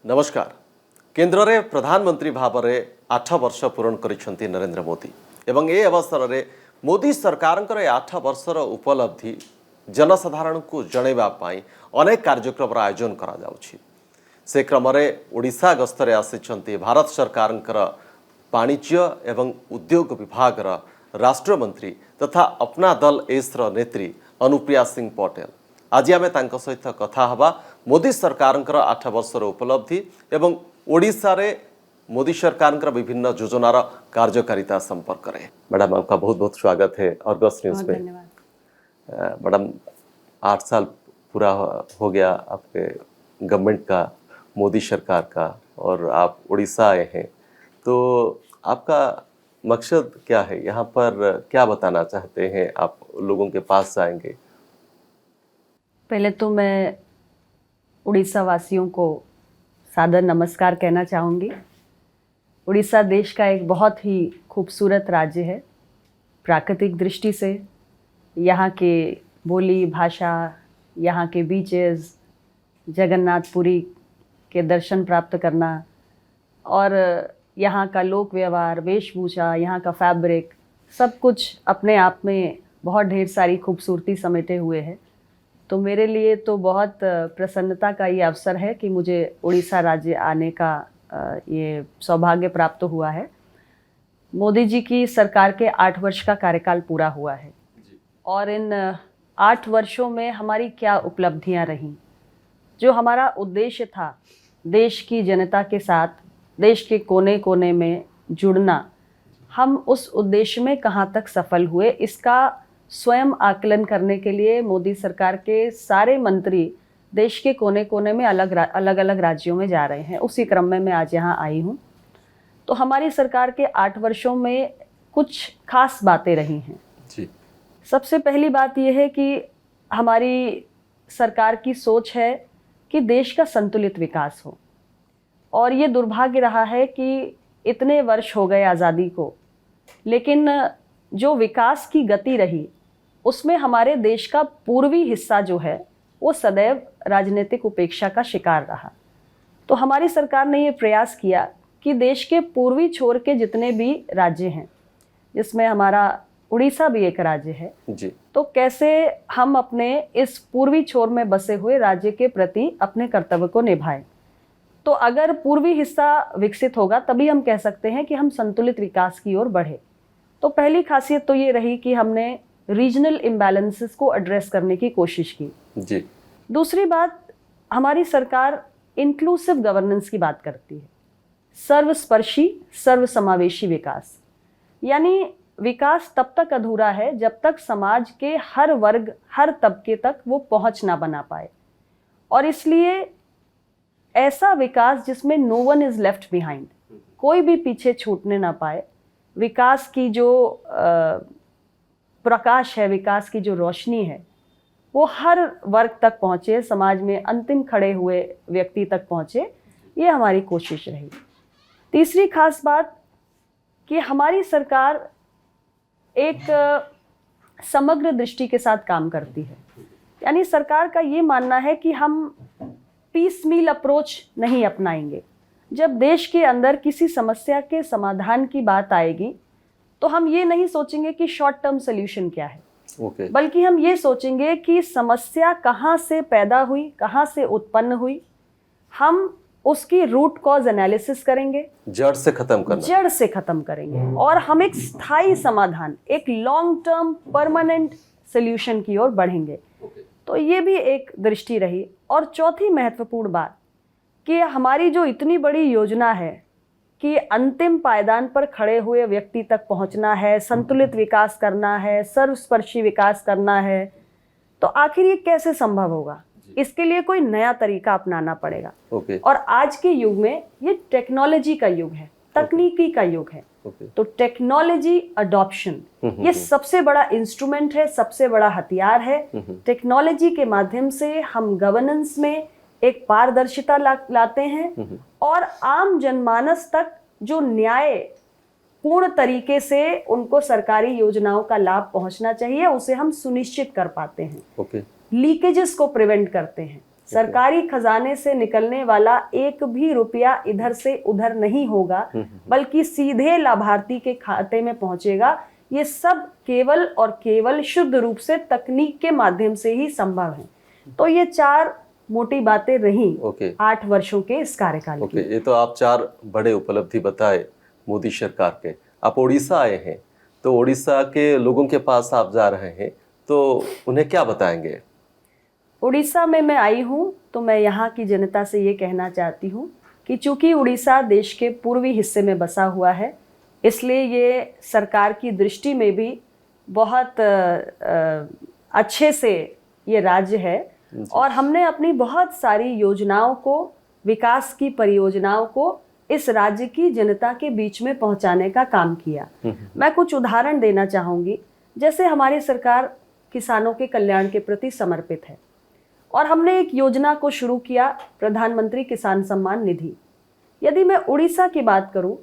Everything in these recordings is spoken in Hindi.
नमस्कार। केंद्र रे प्रधानमंत्री भाव में 8 वर्ष पूरण करिसेंती नरेंद्र मोदी एवं ए अवसर में मोदी सरकार 8 वर्षर उपलब्धि जनसाधारण को जनैबा पाई अनेक कार्यक्रम आयोजन करा जाउछि। से क्रम ओडिशा गस्तरे आसिछंती भारत सरकार वाणिज्य एवं उद्योग विभाग राष्ट्रमंत्री तथा अपना दल एसर नेत्री अनुप्रिया सिंह पटेल। आज आम सहित कथा हवा मोदी सरकार 8 वर्षर उपलब्धि एवं ओडिशा रे मोदी सरकार विभिन्न योजनार कार्यकारिता संपर्क में। मैडम, आपका बहुत बहुत स्वागत है अर्गस न्यूज में। मैडम, 8 साल पूरा हो गया आपके गवर्नमेंट का, मोदी सरकार का, और आप उड़ीसा आए हैं, तो आपका मकसद क्या है? यहाँ पर क्या बताना चाहते हैं? आप लोगों के पास जाएंगे। पहले तो मैं उड़ीसा वासियों को सादर नमस्कार कहना चाहूँगी। उड़ीसा देश का एक बहुत ही खूबसूरत राज्य है। प्राकृतिक दृष्टि से यहाँ के बोली भाषा, यहाँ के बीचेस, जगन्नाथपुरी के दर्शन प्राप्त करना और यहाँ का लोक व्यवहार, वेशभूषा, यहाँ का फैब्रिक, सब कुछ अपने आप में बहुत ढेर सारी खूबसूरती समेटे हुए है। तो मेरे लिए तो बहुत प्रसन्नता का ये अवसर है कि मुझे उड़ीसा राज्य आने का ये सौभाग्य प्राप्त हुआ है। मोदी जी की सरकार के 8 वर्ष का कार्यकाल पूरा हुआ है और इन 8 वर्षों में हमारी क्या उपलब्धियां रहीं। जो हमारा उद्देश्य था देश की जनता के साथ, देश के कोने कोने में जुड़ना, हम उस उद्देश्य में कहाँ तक सफल हुए, इसका स्वयं आकलन करने के लिए मोदी सरकार के सारे मंत्री देश के कोने कोने में अलग अलग राज्यों में जा रहे हैं। उसी क्रम में मैं आज यहाँ आई हूँ। तो हमारी सरकार के 8 वर्षों में कुछ खास बातें रही हैं जी। सबसे पहली बात यह है कि हमारी सरकार की सोच है कि देश का संतुलित विकास हो, और ये दुर्भाग्य रहा है कि इतने वर्ष हो गए आज़ादी को, लेकिन जो विकास की गति रही उसमें हमारे देश का पूर्वी हिस्सा जो है वो सदैव राजनीतिक उपेक्षा का शिकार रहा। तो हमारी सरकार ने ये प्रयास किया कि देश के पूर्वी छोर के जितने भी राज्य हैं, जिसमें हमारा उड़ीसा भी एक राज्य है जी, तो कैसे हम अपने इस पूर्वी छोर में बसे हुए राज्य के प्रति अपने कर्तव्य को निभाएं। तो अगर पूर्वी हिस्सा विकसित होगा तभी हम कह सकते हैं कि हम संतुलित विकास की ओर बढ़े। तो पहली खासियत तो ये रही कि हमने रीजनल इम्बैलेंसेस को एड्रेस करने की कोशिश की जी। दूसरी बात, हमारी सरकार इंक्लूसिव गवर्नेंस की बात करती है। सर्वस्पर्शी सर्वसमावेशी विकास, यानी विकास तब तक अधूरा है जब तक समाज के हर वर्ग, हर तबके तक वो पहुंच ना बना पाए, और इसलिए ऐसा विकास जिसमें no one is left behind, कोई भी पीछे छूटने ना पाए। विकास की जो प्रकाश है, विकास की जो रोशनी है, वो हर वर्ग तक पहुँचे, समाज में अंतिम खड़े हुए व्यक्ति तक पहुँचे, ये हमारी कोशिश रही। तीसरी खास बात कि हमारी सरकार एक समग्र दृष्टि के साथ काम करती है। यानी सरकार का ये मानना है कि हम पीस मील अप्रोच नहीं अपनाएंगे। जब देश के अंदर किसी समस्या के समाधान की बात आएगी तो हम ये नहीं सोचेंगे कि शॉर्ट टर्म सोल्यूशन क्या है, बल्कि हम ये सोचेंगे कि समस्या कहाँ से पैदा हुई, कहाँ से उत्पन्न हुई, हम उसकी रूट कॉज एनालिसिस करेंगे, जड़ से खत्म करेंगे, और हम एक स्थायी समाधान, एक लॉन्ग टर्म परमानेंट सोल्यूशन की ओर बढ़ेंगे। तो ये भी एक दृष्टि रही। और चौथी महत्वपूर्ण बात कि हमारी जो इतनी बड़ी योजना है कि अंतिम पायदान पर खड़े हुए व्यक्ति तक पहुंचना है, संतुलित विकास करना है, सर्वस्पर्शी विकास करना है, तो आखिर ये कैसे संभव होगा? इसके लिए कोई नया तरीका अपनाना पड़ेगा। और आज के युग में ये टेक्नोलॉजी का युग है, तकनीकी का युग है। तो टेक्नोलॉजी अडॉप्शन ये सबसे बड़ा इंस्ट्रूमेंट है, सबसे बड़ा हथियार है। टेक्नोलॉजी के माध्यम से हम गवर्नेंस में एक पारदर्शिता लाते हैं और आम जनमानस तक जो न्याय पूर्ण तरीके से उनको सरकारी योजनाओं का लाभ पहुंचना चाहिए उसे हम सुनिश्चित कर पाते हैं। लीकेजेस को प्रिवेंट करते हैं, सरकारी खजाने से निकलने वाला एक भी रुपया इधर से उधर नहीं होगा, बल्कि सीधे लाभार्थी के खाते में पहुंचेगा। ये सब केवल और केवल शुद्ध रूप से तकनीक के माध्यम से ही संभव है। तो ये 4 मोटी बातें रही 8 वर्षों के इस कार्यकाल की। ये तो आप 4 बड़े उपलब्धि बताए मोदी सरकार के। आप उड़ीसा आए हैं, तो उड़ीसा के लोगों के पास आप जा रहे हैं, तो उन्हें क्या बताएंगे? उड़ीसा में मैं आई हूँ तो मैं यहाँ की जनता से ये कहना चाहती हूँ कि चूंकि उड़ीसा देश के पूर्वी हिस्से में बसा हुआ है, इसलिए ये सरकार की दृष्टि में भी बहुत अच्छे से ये राज्य है। और हमने अपनी बहुत सारी योजनाओं को, विकास की परियोजनाओं को इस राज्य की जनता के बीच में पहुंचाने का काम किया। मैं कुछ उदाहरण देना चाहूँगी। जैसे हमारी सरकार किसानों के कल्याण के प्रति समर्पित है और हमने एक योजना को शुरू किया, प्रधानमंत्री किसान सम्मान निधि। यदि मैं उड़ीसा की बात करूं,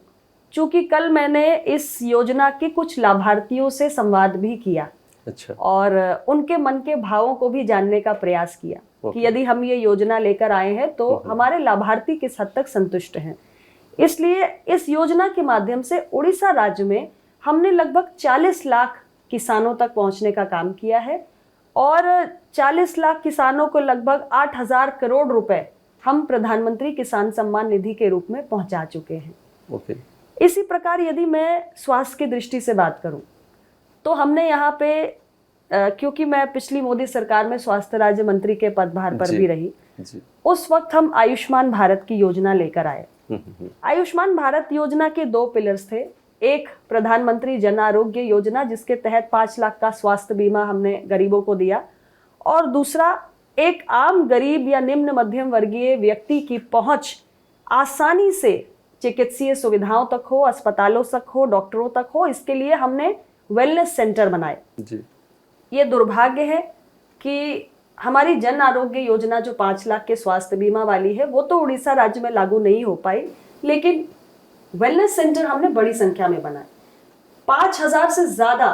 चूंकि कल मैंने इस योजना के कुछ लाभार्थियों से संवाद भी किया। अच्छा। और उनके मन के भावों को भी जानने का प्रयास किया कि यदि हम ये योजना लेकर आए हैं तो हमारे लाभार्थी किस हद तक संतुष्ट हैं। इसलिए इस योजना के माध्यम से उड़ीसा राज्य में हमने लगभग 40 लाख किसानों तक पहुंचने का काम किया है और 40 लाख किसानों को लगभग 8,000 करोड़ रुपए हम प्रधानमंत्री किसान सम्मान निधि के रूप में पहुंचा चुके हैं। इसी प्रकार यदि मैं स्वास्थ्य की दृष्टि से बात करूं तो हमने यहाँ पे क्योंकि मैं पिछली मोदी सरकार में स्वास्थ्य राज्य मंत्री के पदभार पर भी रही, उस वक्त हम आयुष्मान भारत की योजना लेकर आए। आयुष्मान भारत योजना के 2 पिलर्स थे। एक प्रधानमंत्री जन आरोग्य योजना, जिसके तहत 5 लाख का स्वास्थ्य बीमा हमने गरीबों को दिया, और दूसरा एक आम गरीब या निम्न मध्यम वर्गीय व्यक्ति की पहुंच आसानी से चिकित्सीय सुविधाओं तक हो, अस्पतालों तक हो, डॉक्टरों तक हो, इसके लिए हमने वेलनेस सेंटर बनाए। ये दुर्भाग्य है कि हमारी जन आरोग्य योजना जो 5 लाख के स्वास्थ्य बीमा वाली है, वो तो उड़ीसा राज्य में लागू नहीं हो पाई, लेकिन वेलनेस सेंटर हमने बड़ी संख्या में बनाए। 5,000 से ज्यादा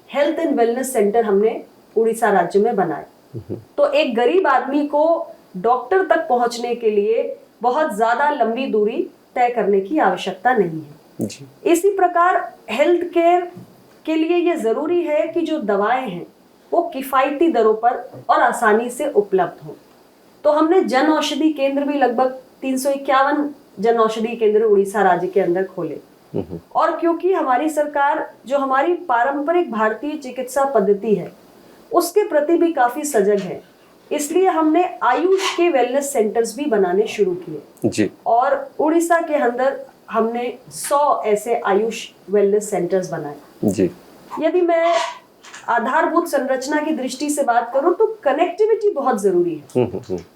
हेल्थ एंड वेलनेस सेंटर हमने उड़ीसा राज्य में बनाए। तो एक गरीब आदमी को डॉक्टर तक पहुंचने के लिए बहुत ज्यादा लंबी दूरी तय करने की आवश्यकता नहीं है। इसी प्रकार हेल्थ केयर के लिए ये जरूरी है कि जो दवाएं हैं वो किफायती दरों पर और आसानी से उपलब्ध हो। तो हमने जन औषधि केंद्र भी लगभग 351 जन औषधि केंद्र उड़ीसा राज्य के अंदर खोले। और क्योंकि हमारी सरकार जो हमारी पारंपरिक भारतीय चिकित्सा पद्धति है उसके प्रति भी काफी सजग है, इसलिए हमने आयुष के वेलनेस सेंटर्स भी बनाने शुरू किए। और उड़ीसा के अंदर हमने 100 ऐसे आयुष वेलनेस सेंटर्स बनाए। यदि मैं आधारभूत संरचना की दृष्टि से बात करूं तो कनेक्टिविटी बहुत जरूरी है।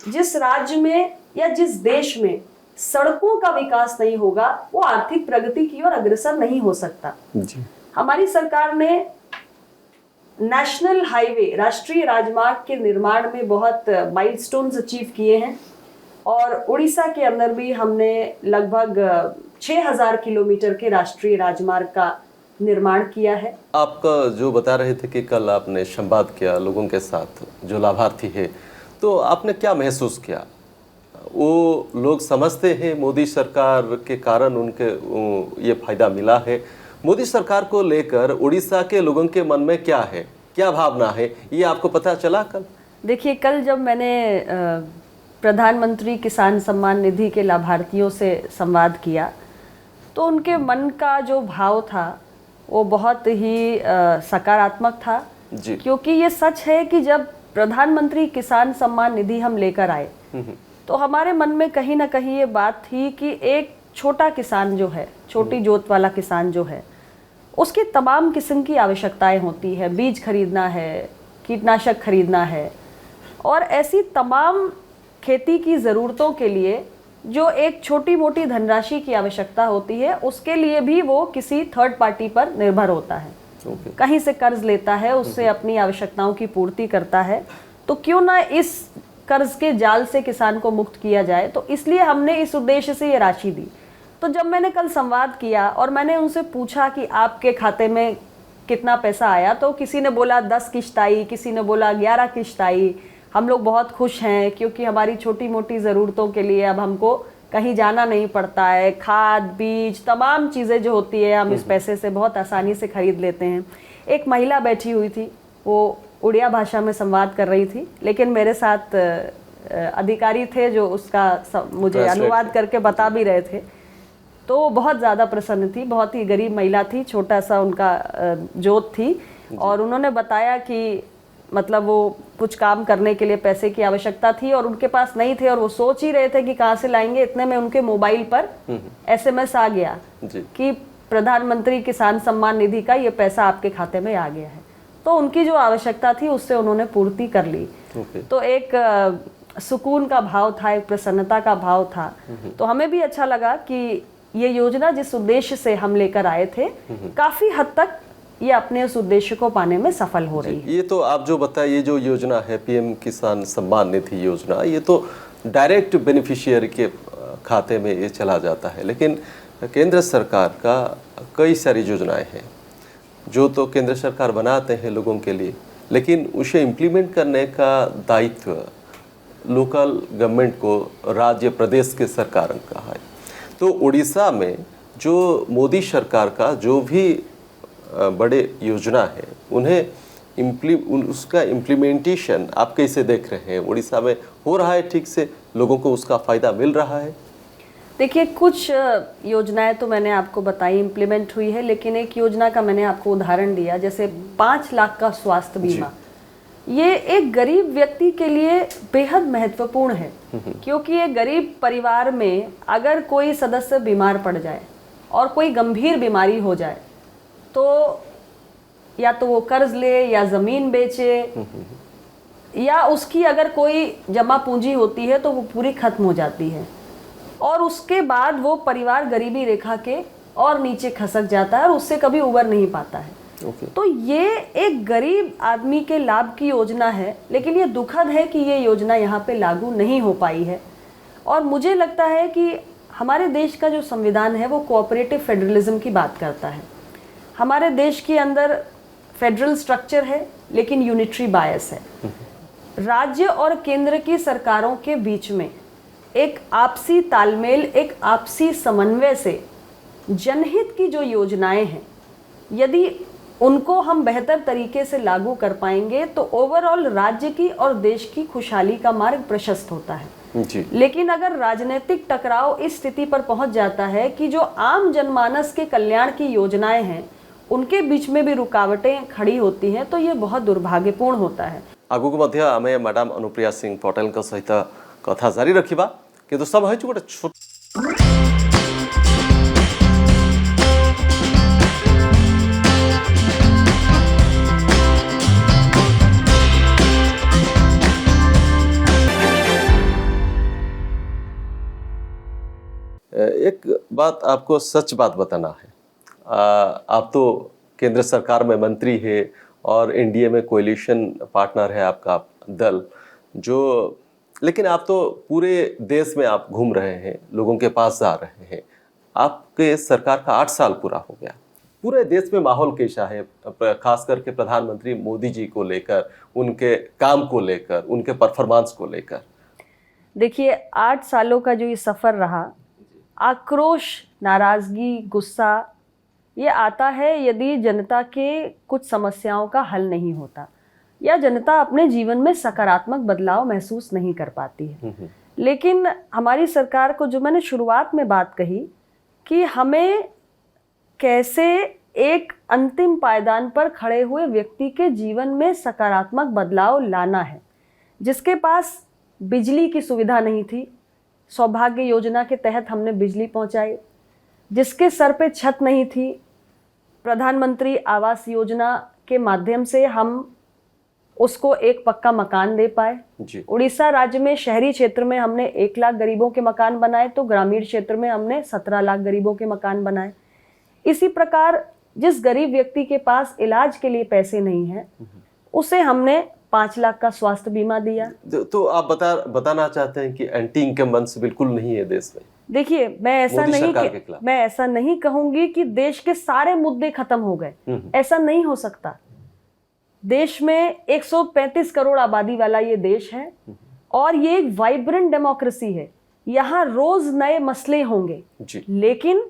जिस राज्य में या जिस देश में सड़कों का विकास नहीं होगा वो आर्थिक प्रगति की ओर अग्रसर नहीं हो सकता। हमारी सरकार ने नेशनल हाईवे, राष्ट्रीय राजमार्ग के निर्माण में बहुत माइलस्टोन्स अचीव किए हैं और उड़ीसा के अंदर भी हमने लगभग 6,000 किलोमीटर के राष्ट्रीय राजमार्ग का निर्माण किया है। आपका जो बता रहे थे कि कल आपने संवाद किया लोगों के साथ जो लाभार्थी है, तो आपने क्या महसूस किया? वो लोग समझते हैं मोदी सरकार के कारण उनके ये फायदा मिला है? मोदी सरकार को लेकर उड़ीसा के लोगों के मन में क्या है, क्या भावना है, ये आपको पता चला कल? देखिए, कल जब मैंने प्रधानमंत्री किसान सम्मान निधि के लाभार्थियों से संवाद किया तो उनके मन का जो भाव था वो बहुत ही सकारात्मक था। क्योंकि ये सच है कि जब प्रधानमंत्री किसान सम्मान निधि हम लेकर आए तो हमारे मन में कहीं ना कहीं ये बात थी कि एक छोटा किसान जो है, छोटी जोत वाला किसान जो है, उसकी तमाम किस्म की आवश्यकताएं होती है। बीज खरीदना है, कीटनाशक खरीदना है और ऐसी तमाम खेती की ज़रूरतों के लिए जो एक छोटी मोटी धनराशि की आवश्यकता होती है उसके लिए भी वो किसी थर्ड पार्टी पर निर्भर होता है। कहीं से कर्ज लेता है, उससे अपनी आवश्यकताओं की पूर्ति करता है। तो क्यों ना इस कर्ज के जाल से किसान को मुक्त किया जाए, तो इसलिए हमने इस उद्देश्य से ये राशि दी। तो जब मैंने कल संवाद किया और मैंने उनसे पूछा कि आपके खाते में कितना पैसा आया, तो किसी ने बोला 10 किश्त आई, किसी ने बोला 11 किश्त आई, हम लोग बहुत खुश हैं क्योंकि हमारी छोटी मोटी ज़रूरतों के लिए अब हमको कहीं जाना नहीं पड़ता है। खाद, बीज, तमाम चीज़ें जो होती है हम इस पैसे से बहुत आसानी से खरीद लेते हैं। एक महिला बैठी हुई थी, वो उड़िया भाषा में संवाद कर रही थी, लेकिन मेरे साथ अधिकारी थे जो उसका मुझे अनुवाद करके बता भी रहे थे। तो वो बहुत ज़्यादा प्रसन्न थी, बहुत ही गरीब महिला थी, छोटा सा उनका जोत थी, और उन्होंने बताया कि मतलब वो कुछ काम करने के लिए पैसे की आवश्यकता थी और उनके पास नहीं थे और वो सोच ही रहे थे कि कहाँ से लाएंगे। इतने में उनके मोबाइल पर SMS आ गया कि प्रधानमंत्री किसान सम्मान निधि का ये पैसा आपके खाते में आ गया है। तो उनकी जो आवश्यकता थी उससे उन्होंने पूर्ति कर ली। तो एक सुकून का भाव था, एक प्रसन्नता का भाव था। तो हमें भी अच्छा लगा कि ये योजना जिस उद्देश्य से हम लेकर आए थे, काफी हद तक ये अपने उस उद्देश्य को पाने में सफल हो रही है। ये तो आप जो बताए, ये जो योजना है PM किसान सम्मान निधि योजना, ये तो डायरेक्ट बेनिफिशियरी के खाते में ये चला जाता है। लेकिन केंद्र सरकार का कई सारी योजनाएं हैं जो तो केंद्र सरकार बनाते हैं लोगों के लिए, लेकिन उसे इम्प्लीमेंट करने का दायित्व लोकल गवर्नमेंट को, राज्य प्रदेश के सरकार का है। तो उड़ीसा में जो मोदी सरकार का जो भी बड़े योजना है, उन्हें उसका इम्प्लीमेंटेशन आप कैसे देख रहे हैं? उड़ीसा में हो रहा है ठीक से? लोगों को उसका फ़ायदा मिल रहा है? देखिए, कुछ योजनाएं तो मैंने आपको बताई इम्प्लीमेंट हुई है, लेकिन एक योजना का मैंने आपको उदाहरण दिया, जैसे 5 लाख का स्वास्थ्य बीमा। ये एक गरीब व्यक्ति के लिए बेहद महत्वपूर्ण है, क्योंकि एक गरीब परिवार में अगर कोई सदस्य बीमार पड़ जाए और कोई गंभीर बीमारी हो जाए, तो या तो वो कर्ज ले या ज़मीन बेचे, या उसकी अगर कोई जमा पूंजी होती है तो वो पूरी खत्म हो जाती है, और उसके बाद वो परिवार गरीबी रेखा के और नीचे खसक जाता है और उससे कभी उबर नहीं पाता है। तो ये एक गरीब आदमी के लाभ की योजना है, लेकिन ये दुखद है कि ये योजना यहाँ पे लागू नहीं हो पाई है। और मुझे लगता है कि हमारे देश का जो संविधान है वो कोऑपरेटिव फेडरलिज्म की बात करता है। हमारे देश के अंदर फेडरल स्ट्रक्चर है, लेकिन यूनिटरी बायस है। राज्य और केंद्र की सरकारों के बीच में एक आपसी तालमेल, एक आपसी समन्वय से जनहित की जो योजनाएं हैं, यदि उनको हम बेहतर तरीके से लागू कर पाएंगे तो ओवरऑल राज्य की और देश की खुशहाली का मार्ग प्रशस्त होता है जी। लेकिन अगर राजनीतिक टकराव इस स्थिति पर पहुंच जाता है कि जो आम जनमानस के कल्याण की योजनाएं हैं उनके बीच में भी रुकावटें खड़ी होती हैं, तो ये बहुत दुर्भाग्यपूर्ण होता है। आगु को मध्य आमे मैडम अनुप्रिया सिंह पटेल का सहित कथा जारी रखिबा, किंतु सब है गोटे छोट एक बात आपको सच बात बताना है। आप तो केंद्र सरकार में मंत्री है और एनडीए में कोalition पार्टनर है आपका दल, जो लेकिन आप तो पूरे देश में आप घूम रहे हैं, लोगों के पास जा रहे हैं। आपके सरकार का 8 साल पूरा हो गया। पूरे देश में माहौल कैसा है, खास करके प्रधानमंत्री मोदी जी को लेकर, उनके काम को लेकर, उनके परफॉर्मेंस को लेकर? देखिए, 8 सालों का जो ये सफ़र रहा, आक्रोश, नाराज़गी, गुस्सा ये आता है यदि जनता के कुछ समस्याओं का हल नहीं होता या जनता अपने जीवन में सकारात्मक बदलाव महसूस नहीं कर पाती है। लेकिन हमारी सरकार को, जो मैंने शुरुआत में बात कही कि हमें कैसे एक अंतिम पायदान पर खड़े हुए व्यक्ति के जीवन में सकारात्मक बदलाव लाना है, जिसके पास बिजली की सुविधा नहीं थी, सौभाग्य योजना के तहत हमने बिजली पहुंचाई। जिसके सर पे छत नहीं थी, प्रधानमंत्री आवास योजना के माध्यम से हम उसको एक पक्का मकान दे पाए। उड़ीसा राज्य में शहरी क्षेत्र में हमने 1 लाख गरीबों के मकान बनाए, तो ग्रामीण क्षेत्र में हमने 17 लाख गरीबों के मकान बनाए। इसी प्रकार जिस गरीब व्यक्ति के पास इलाज के लिए पैसे नहीं है, उसे हमने 5 लाख का स्वास्थ्य बीमा दिया। तो आप बताना चाहते हैं कि एंटी इनकम्बेंसी बिल्कुल नहीं है देश में? देखिए, मैं ऐसा नहीं कहूंगी कि देश के सारे मुद्दे खत्म हो गए, ऐसा नहीं हो सकता। देश में 135 करोड़ आबादी वाला ये देश है और ये एक वाइब्रेंट डेमोक्रेसी है। यहाँ रोज नए मसले होंगे जी। लेकिन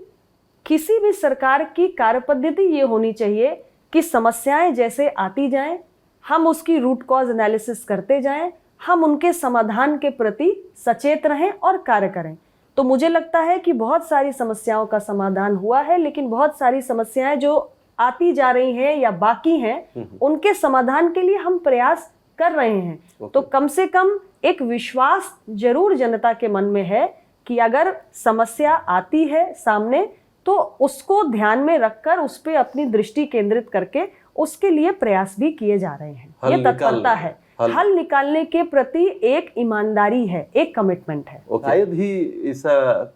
किसी भी सरकार की कार्यपद्धति ये होनी चाहिए कि समस्याएं जैसे आती जाएं, हम उसकी रूट कॉज एनालिसिस करते जाएं, हम उनके समाधान के प्रति सचेत रहें और कार्य करें। तो मुझे लगता है कि बहुत सारी समस्याओं का समाधान हुआ है, लेकिन बहुत सारी समस्याएं जो आती जा रही हैं या बाकी हैं, उनके समाधान के लिए हम प्रयास कर रहे हैं। तो कम से कम एक विश्वास जरूर जनता के मन में है कि अगर समस्या आती है सामने तो उसको ध्यान में रखकर उस पर अपनी दृष्टि केंद्रित करके उसके लिए प्रयास भी किए जा रहे हैं। ये तत्परता है, हल निकालने के प्रति एक ईमानदारी है, एक कमिटमेंट है। शायद ही ऐसा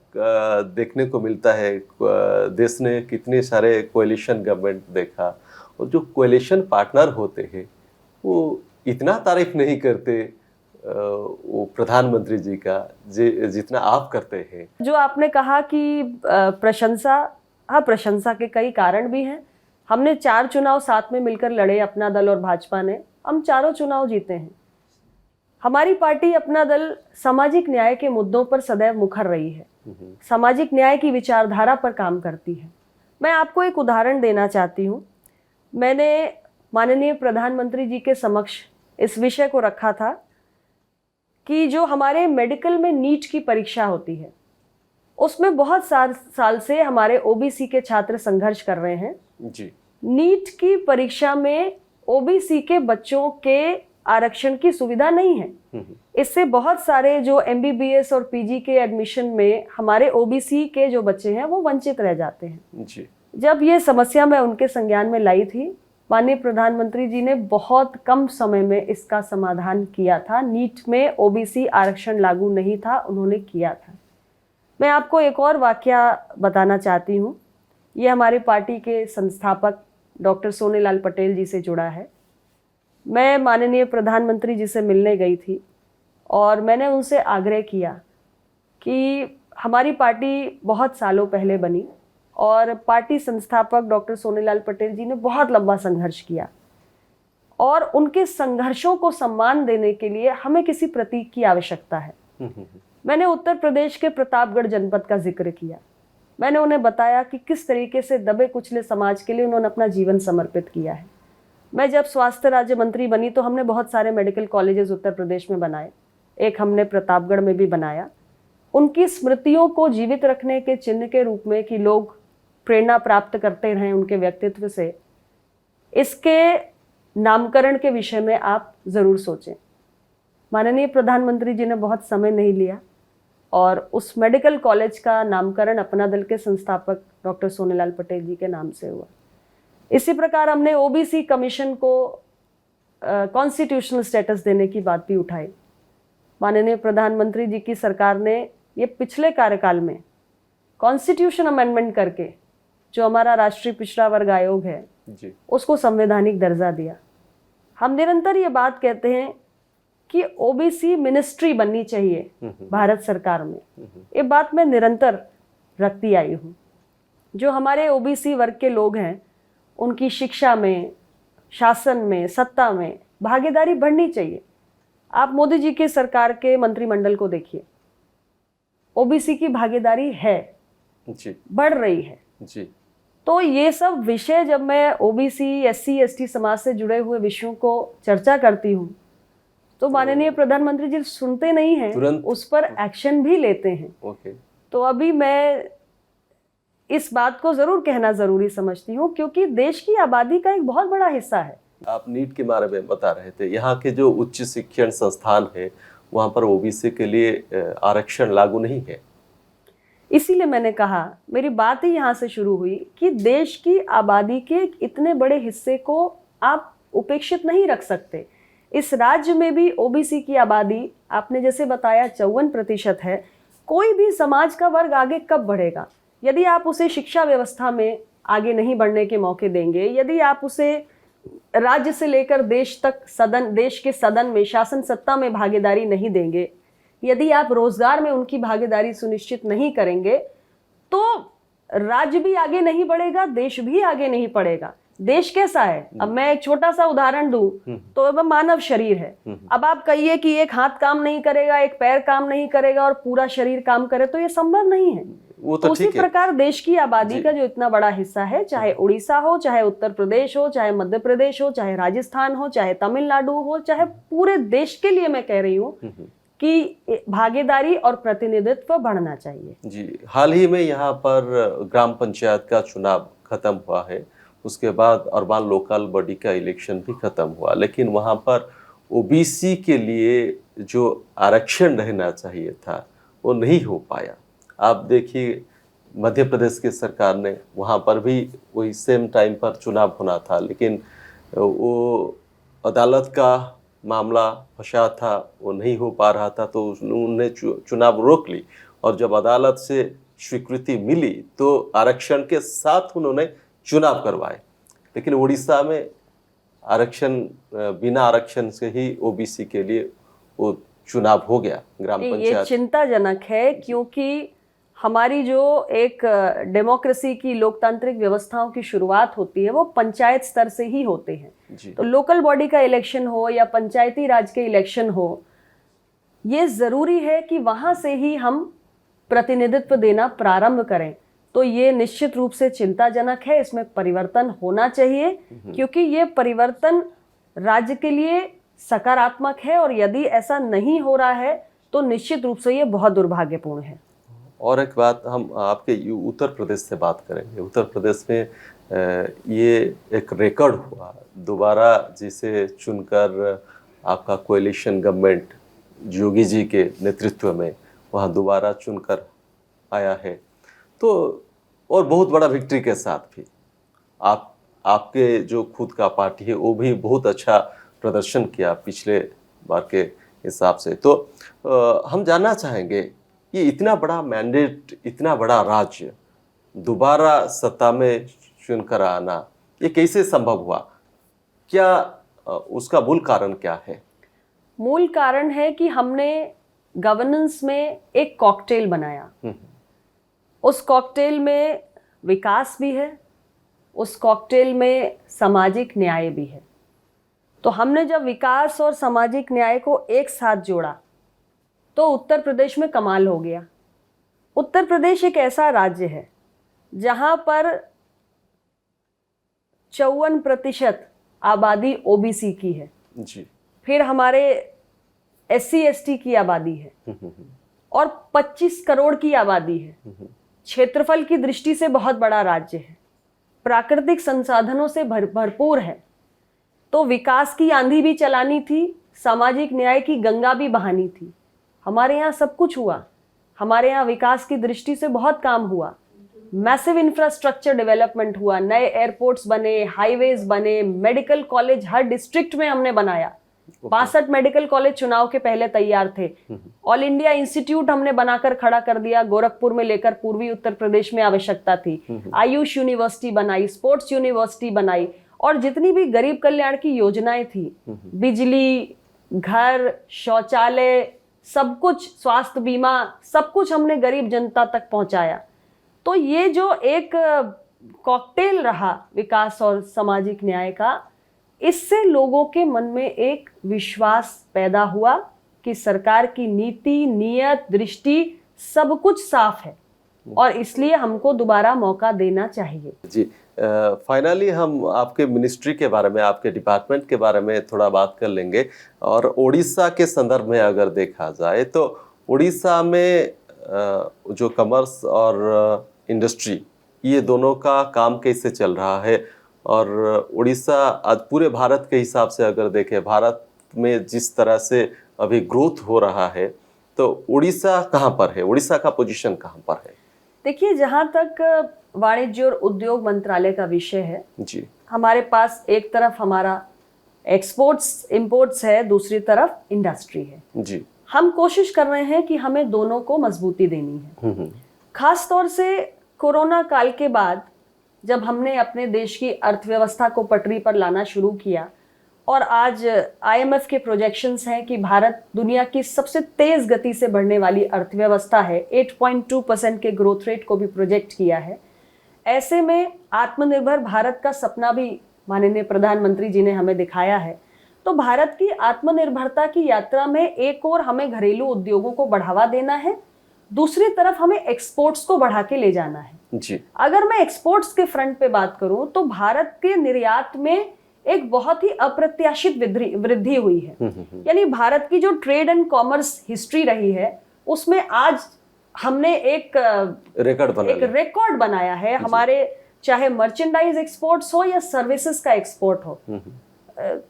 देखने को मिलता है। देश ने कितने सारे कोएलिशन गवर्नमेंट देखा और जो कोएलिशन पार्टनर होते हैं वो इतना तारीफ नहीं करते वो प्रधानमंत्री जी का जितना आप करते हैं। जो आपने कहा कि प्रशंसा, हाँ प्रशंसा के कई कारण भी हैं। हमने 4 चुनाव साथ में मिलकर लड़े, अपना दल और भाजपा ने, हम चारों चुनाव जीते हैं। हमारी पार्टी अपना दल सामाजिक न्याय के मुद्दों पर सदैव मुखर रही है, सामाजिक न्याय की विचारधारा पर काम करती है। मैं आपको एक उदाहरण देना चाहती हूँ। मैंने माननीय प्रधानमंत्री जी के समक्ष इस विषय को रखा था कि जो हमारे मेडिकल में नीट की परीक्षा होती है उसमें बहुत साल से हमारे ओबीसी के छात्र संघर्ष कर रहे हैं जी। नीट की परीक्षा में ओबीसी के बच्चों के आरक्षण की सुविधा नहीं है। इससे बहुत सारे जो एमबीबीएस और पीजी के एडमिशन में हमारे ओबीसी के जो बच्चे हैं वो वंचित रह जाते हैं जी। जब ये समस्या मैं उनके संज्ञान में लाई थी, माननीय प्रधानमंत्री जी ने बहुत कम समय में इसका समाधान किया था। नीट में ओबीसी आरक्षण लागू नहीं था, उन्होंने किया था। मैं आपको एक और वाकया बताना चाहती हूँ। ये हमारी पार्टी के संस्थापक डॉक्टर सोनेलाल पटेल जी से जुड़ा है। मैं माननीय प्रधानमंत्री जी से मिलने गई थी और मैंने उनसे आग्रह किया कि हमारी पार्टी बहुत सालों पहले बनी और पार्टी संस्थापक डॉक्टर सोनेलाल पटेल जी ने बहुत लंबा संघर्ष किया और उनके संघर्षों को सम्मान देने के लिए हमें किसी प्रतीक की आवश्यकता है। मैंने उत्तर प्रदेश के प्रतापगढ़ जनपद का जिक्र किया। मैंने उन्हें बताया कि किस तरीके से दबे कुचले समाज के लिए उन्होंने अपना जीवन समर्पित किया है। मैं जब स्वास्थ्य राज्य मंत्री बनी तो हमने बहुत सारे मेडिकल कॉलेजेस उत्तर प्रदेश में बनाए, एक हमने प्रतापगढ़ में भी बनाया। उनकी स्मृतियों को जीवित रखने के चिन्ह के रूप में कि लोग प्रेरणा प्राप्त करते रहें उनके व्यक्तित्व से, इसके नामकरण के विषय में आप ज़रूर सोचें। माननीय प्रधानमंत्री जी ने बहुत समय नहीं लिया और उस मेडिकल कॉलेज का नामकरण अपना दल के संस्थापक डॉक्टर सोनेलाल पटेल जी के नाम से हुआ। इसी प्रकार हमने ओबीसी कमीशन को कॉन्स्टिट्यूशनल स्टेटस देने की बात भी उठाई। माननीय प्रधानमंत्री जी की सरकार ने ये पिछले कार्यकाल में कॉन्स्टिट्यूशन अमेंडमेंट करके जो हमारा राष्ट्रीय पिछड़ा वर्ग आयोग है जी, उसको संवैधानिक दर्जा दिया। हम निरंतर ये बात कहते हैं कि ओबीसी मिनिस्ट्री बननी चाहिए भारत सरकार में। ये बात मैं निरंतर रखती आई हूँ। जो हमारे ओबीसी वर्ग के लोग हैं उनकी शिक्षा में, शासन में, सत्ता में भागीदारी बढ़नी चाहिए। आप मोदी जी की सरकार के मंत्रिमंडल को देखिए, ओबीसी की भागीदारी है जी, बढ़ रही है जी। तो ये सब विषय जब मैं ओबीसी, एससी, एसटी समाज से जुड़े हुए विषयों को चर्चा करती हूँ तो माननीय प्रधानमंत्री जी सुनते नहीं हैं, तुरंत उस पर एक्शन भी लेते हैं। ओके। तो अभी मैं इस बात को जरूर कहना जरूरी समझती हूँ क्योंकि देश की आबादी का एक बहुत बड़ा हिस्सा है। आप नीट के बारे में बता रहे थे। यहाँ के जो उच्च शिक्षण संस्थान है वहाँ पर ओबीसी के लिए आरक्षण लागू नहीं है। इसीलिए मैंने कहा, मेरी बात ही यहाँ से शुरू हुई कि देश की आबादी के इतने बड़े हिस्से को आप उपेक्षित नहीं रख सकते। इस राज्य में भी ओबीसी की आबादी आपने जैसे बताया 54% है। कोई भी समाज का वर्ग आगे कब बढ़ेगा? यदि आप उसे शिक्षा व्यवस्था में आगे नहीं बढ़ने के मौके देंगे, यदि आप उसे राज्य से लेकर देश तक देश के सदन में, शासन सत्ता में भागीदारी नहीं देंगे, यदि आप रोजगार में उनकी भागीदारी सुनिश्चित नहीं करेंगे तो राज्य भी आगे नहीं बढ़ेगा, देश भी आगे नहीं बढ़ेगा। देश कैसा है? अब मैं एक छोटा सा उदाहरण दूं तो वह मानव शरीर है। अब आप कहिए कि एक हाथ काम नहीं करेगा, एक पैर काम नहीं करेगा और पूरा शरीर काम करे, तो ये संभव नहीं है। वो तो उसी ठीक है। प्रकार देश की आबादी का जो इतना बड़ा हिस्सा है, चाहे उड़ीसा हो, चाहे उत्तर प्रदेश हो, चाहे मध्य प्रदेश हो, चाहे राजस्थान हो, चाहे तमिलनाडु हो, चाहे पूरे देश के लिए मैं कह रही हूँ कि भागीदारी और प्रतिनिधित्व बढ़ना चाहिए। जी, हाल ही में यहाँ पर ग्राम पंचायत का चुनाव खत्म हुआ है, उसके बाद अर्बन लोकल बॉडी का इलेक्शन भी खत्म हुआ, लेकिन वहाँ पर ओबीसी के लिए जो आरक्षण रहना चाहिए था वो नहीं हो पाया। आप देखिए मध्य प्रदेश की सरकार ने वहाँ पर भी वही सेम टाइम पर चुनाव होना था, लेकिन वो अदालत का मामला फंसा था, वो नहीं हो पा रहा था, तो उन्होंने चुनाव रोक ली और जब अदालत से स्वीकृति मिली तो आरक्षण के साथ उन्होंने चुनाव करवाए। लेकिन उड़ीसा में आरक्षण, बिना आरक्षण से ही ओबीसी के लिए वो चुनाव हो गया ग्राम ये पंचायत। चिंताजनक है, क्योंकि हमारी जो एक डेमोक्रेसी की, लोकतांत्रिक व्यवस्थाओं की शुरुआत होती है वो पंचायत स्तर से ही होते हैं। जी। तो लोकल बॉडी का इलेक्शन हो या पंचायती राज के इलेक्शन हो, ये जरूरी है कि वहां से ही हम प्रतिनिधित्व देना प्रारंभ करें। तो ये निश्चित रूप से चिंताजनक है, इसमें परिवर्तन होना चाहिए, क्योंकि ये परिवर्तन राज्य के लिए सकारात्मक है, और यदि ऐसा नहीं हो रहा है तो निश्चित रूप से ये बहुत दुर्भाग्यपूर्ण है। और एक बात, हम आपके उत्तर प्रदेश से बात करेंगे। उत्तर प्रदेश में ये एक रिकॉर्ड हुआ, दोबारा जिसे चुनकर आपका कोएलिशन गवर्नमेंट योगी जी के नेतृत्व में वहाँ दोबारा चुनकर आया है, तो और बहुत बड़ा विक्ट्री के साथ भी आपके जो खुद का पार्टी है वो भी बहुत अच्छा प्रदर्शन किया पिछले बार के हिसाब से। तो हम जानना चाहेंगे, ये इतना बड़ा मैंडेट, इतना बड़ा राज्य दोबारा सत्ता में चुनकर आना, ये कैसे संभव हुआ? क्या उसका मूल कारण क्या है? मूल कारण है कि हमने गवर्नेंस में एक कॉकटेल बनाया। उस कॉकटेल में विकास भी है, उस कॉकटेल में सामाजिक न्याय भी है। तो हमने जब विकास और सामाजिक न्याय को एक साथ जोड़ा तो उत्तर प्रदेश में कमाल हो गया। उत्तर प्रदेश एक ऐसा राज्य है जहां पर 54% आबादी ओबीसी की है। जी। फिर हमारे SC/ST की आबादी है और 25 करोड़ की आबादी है। क्षेत्रफल की दृष्टि से बहुत बड़ा राज्य है, प्राकृतिक संसाधनों से भरपूर है। तो विकास की आंधी भी चलानी थी, सामाजिक न्याय की गंगा भी बहानी थी। हमारे यहाँ सब कुछ हुआ। हमारे यहाँ विकास की दृष्टि से बहुत काम हुआ, मैसिव इंफ्रास्ट्रक्चर डेवलपमेंट हुआ, नए एयरपोर्ट्स बने, हाईवेज बने, मेडिकल कॉलेज हर डिस्ट्रिक्ट में हमने बनाया। 62 मेडिकल कॉलेज चुनाव के पहले तैयार थे। ऑल इंडिया इंस्टीट्यूट हमने बनाकर खड़ा कर दिया, गोरखपुर में लेकर पूर्वी उत्तर प्रदेश में आवश्यकता थी। आयुष यूनिवर्सिटी बनाई, स्पोर्ट्स यूनिवर्सिटी बनाई, और जितनी भी गरीब कल्याण की योजनाएं थी, बिजली, घर, शौचालय, सब कुछ, स्वास्थ्य बीमा, सब कुछ हमने गरीब जनता तक पहुंचाया। तो ये जो एक कॉकटेल रहा विकास और सामाजिक न्याय का, इससे लोगों के मन में एक विश्वास पैदा हुआ कि सरकार की नीति, नियत, दृष्टि सब कुछ साफ है और इसलिए हमको दोबारा मौका देना चाहिए। जी, फाइनली हम आपके मिनिस्ट्री के बारे में, आपके डिपार्टमेंट के बारे में थोड़ा बात कर लेंगे। और उड़ीसा के संदर्भ में अगर देखा जाए तो उड़ीसा में जो कॉमर्स और इंडस्ट्री, ये दोनों का काम कैसे चल रहा है? और उड़ीसा आज पूरे भारत के हिसाब से अगर देखें, भारत में जिस तरह से अभी ग्रोथ हो रहा है, तो उड़ीसा कहाँ पर है? उड़ीसा का पोजीशन कहाँ पर है? देखिए, जहाँ तक वाणिज्य और उद्योग मंत्रालय का विषय है जी, हमारे पास एक तरफ हमारा एक्सपोर्ट्स इंपोर्ट्स है, दूसरी तरफ इंडस्ट्री है। जी, हम कोशिश कर रहे हैं कि हमें दोनों को मजबूती देनी है। खास तौर से कोरोना काल के बाद जब हमने अपने देश की अर्थव्यवस्था को पटरी पर लाना शुरू किया, और आज IMF के प्रोजेक्शंस हैं कि भारत दुनिया की सबसे तेज गति से बढ़ने वाली अर्थव्यवस्था है, 8.2% के ग्रोथ रेट को भी प्रोजेक्ट किया है। ऐसे में आत्मनिर्भर भारत का सपना भी माननीय प्रधानमंत्री जी ने हमें दिखाया है। तो भारत की आत्मनिर्भरता की यात्रा में एक और हमें घरेलू उद्योगों को बढ़ावा देना है, दूसरी तरफ हमें एक्सपोर्ट्स को बढ़ा के ले जाना है जी। अगर मैं एक्सपोर्ट्स के फ्रंट पे बात करूं तो भारत के निर्यात में एक बहुत ही अप्रत्याशित वृद्धि हुई है। यानी भारत की जो ट्रेड एंड कॉमर्स हिस्ट्री रही है उसमें आज हमने एक रिकॉर्ड बनाया है। हमारे चाहे मर्चेंडाइज एक्सपोर्ट्स हो या सर्विसेज का एक्सपोर्ट हो,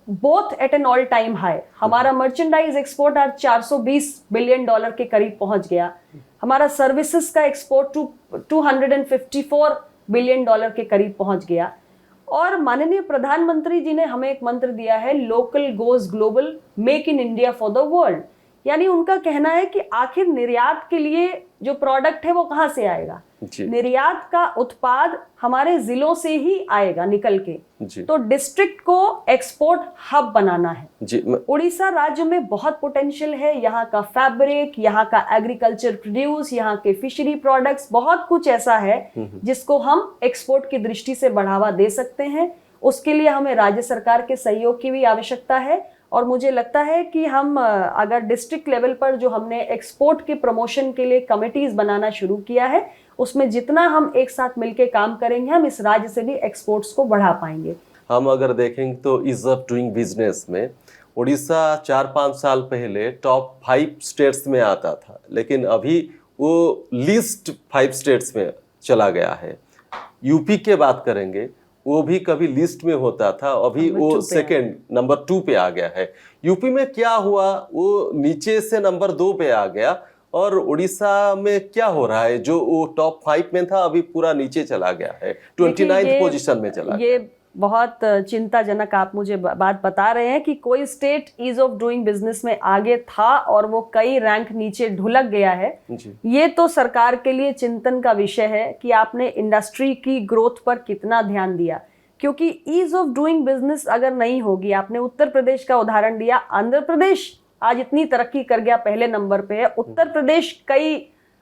both at an all time high. हमारा मर्चेंडाइज एक्सपोर्ट आज $420 बिलियन के करीब पहुंच गया। हमारा सर्विसेज का एक्सपोर्ट $254 बिलियन के करीब पहुंच गया। और माननीय प्रधानमंत्री जी ने हमें एक मंत्र दिया है, local goes global, make in India for the world. यानी उनका कहना है कि आखिर निर्यात के लिए जो प्रोडक्ट है वो कहाँ से आएगा? निर्यात का उत्पाद हमारे जिलों से ही आएगा निकल के। तो डिस्ट्रिक्ट को एक्सपोर्ट हब बनाना है। उड़ीसा राज्य में बहुत पोटेंशियल है। यहाँ का फैब्रिक, यहाँ का एग्रीकल्चर प्रोड्यूस, यहाँ के फिशरी प्रोडक्ट्स, बहुत कुछ ऐसा है जिसको हम एक्सपोर्ट की दृष्टि से बढ़ावा दे सकते हैं। उसके लिए हमें राज्य सरकार के सहयोग की भी आवश्यकता है। और मुझे लगता है कि हम अगर डिस्ट्रिक्ट लेवल पर जो हमने एक्सपोर्ट के प्रमोशन के लिए कमिटीज बनाना शुरू किया है, उसमें जितना हम एक साथ मिलकर काम करेंगे, हम इस राज्य से भी एक्सपोर्ट्स को बढ़ा पाएंगे। हम अगर देखेंगे तो ईज ऑफ डूइंग बिजनेस में उड़ीसा 4-5 साल पहले टॉप 5 स्टेट्स में आता था, लेकिन अभी वो लिस्ट 5 स्टेट्स में चला गया है। यूपी के बात करेंगे, वो भी कभी लिस्ट में होता था, अभी वो सेकंड नंबर 2 पे आ गया है। यूपी में क्या हुआ, वो नीचे से नंबर 2 पे आ गया। और उड़ीसा में क्या हो रहा है, जो वो टॉप 5 में था अभी पूरा नीचे चला गया है, 29th पोजीशन में चला गया। ये बहुत चिंताजनक आप मुझे बात बता रहे हैं कि कोई state ease of doing business में आगे था और वो कई रैंक नीचे ढुलक गया है। ये तो सरकार के लिए चिंतन का विषय है कि आपने इंडस्ट्री की ग्रोथ पर कितना ध्यान दिया, क्योंकि ईज ऑफ डूइंग बिजनेस अगर नहीं होगी, आपने उत्तर प्रदेश का उदाहरण दिया, आंध्र प्रदेश आज इतनी तरक्की कर गया, पहले नंबर पे है। उत्तर प्रदेश कई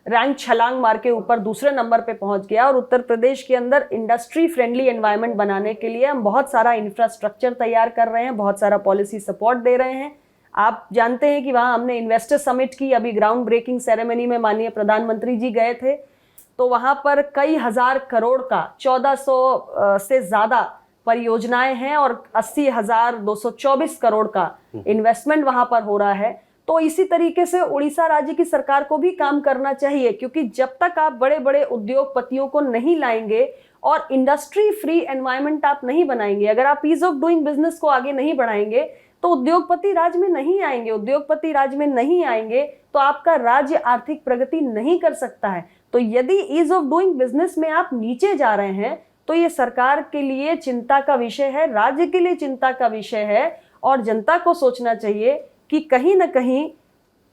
रैंक छलांग मार के ऊपर दूसरे नंबर पे पहुंच गया। और उत्तर प्रदेश के अंदर इंडस्ट्री फ्रेंडली एनवायरनमेंट बनाने के लिए हम बहुत सारा इंफ्रास्ट्रक्चर तैयार कर रहे हैं, बहुत सारा पॉलिसी सपोर्ट दे रहे हैं। आप जानते हैं कि वहां हमने इन्वेस्टर समिट की, अभी ग्राउंड ब्रेकिंग सेरेमनी में माननीय प्रधानमंत्री जी गए थे, तो वहां पर कई हजार करोड़ का 1400 से ज्यादा परियोजनाएं हैं और 80,224 करोड़ का इन्वेस्टमेंट वहां पर हो रहा है। तो इसी तरीके से उड़ीसा राज्य की सरकार को भी काम करना चाहिए, क्योंकि जब तक आप बड़े बड़े उद्योगपतियों को नहीं लाएंगे और इंडस्ट्री फ्री एनवायरनमेंट आप नहीं बनाएंगे, अगर आप ईज ऑफ डूइंग बिजनेस को आगे नहीं बढ़ाएंगे तो उद्योगपति राज्य में नहीं आएंगे। उद्योगपति राज्य में नहीं आएंगे तो आपका राज्य आर्थिक प्रगति नहीं कर सकता है। तो यदि ईज ऑफ डूइंग बिजनेस में आप नीचे जा रहे हैं तो ये सरकार के लिए चिंता का विषय है, राज्य के लिए चिंता का विषय है। और जनता को सोचना चाहिए कि कहीं ना कहीं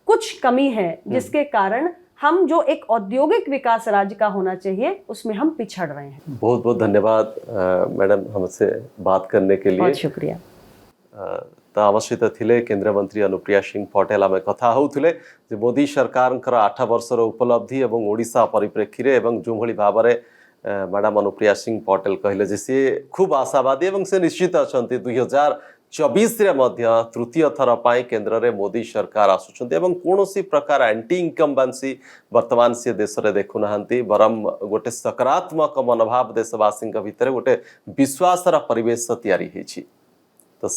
कुछ कमी है जिसके कारण हम जो एक औद्योगिक विकास राज्य का होना चाहिए उसमें हम पिछड़ रहे हैं। बहुत बहुत धन्यवाद मैडम हमसे बात करने के लिए। बहुत शुक्रिया। तो आम सहित थिले केंद्र मंत्री अनुप्रिया सिंह पटेल आम कथा होउथिले जे मोदी सरकारंकर 8 वर्षर उपलब्धि एवं ओडिशा परिप्रेक्षी रे एवं जो भली भाव में मैडम अनुप्रिया सिंह पटेल कहले जे से खूब आशावादी एवं से निश्चित अछंती 2024 रे मध्य तृतीय थर पाई केंद्र रे मोदी सरकार आसुछंती एवं कोनोसी प्रकार एंटी इनकम्बेंसी वर्तमान से देश रे देखु नाहंती, बरम गोटे सकारात्मक मनोभाव देशवासी भितर गोटे विश्वासर परिवेश तैयारी हेछि। तो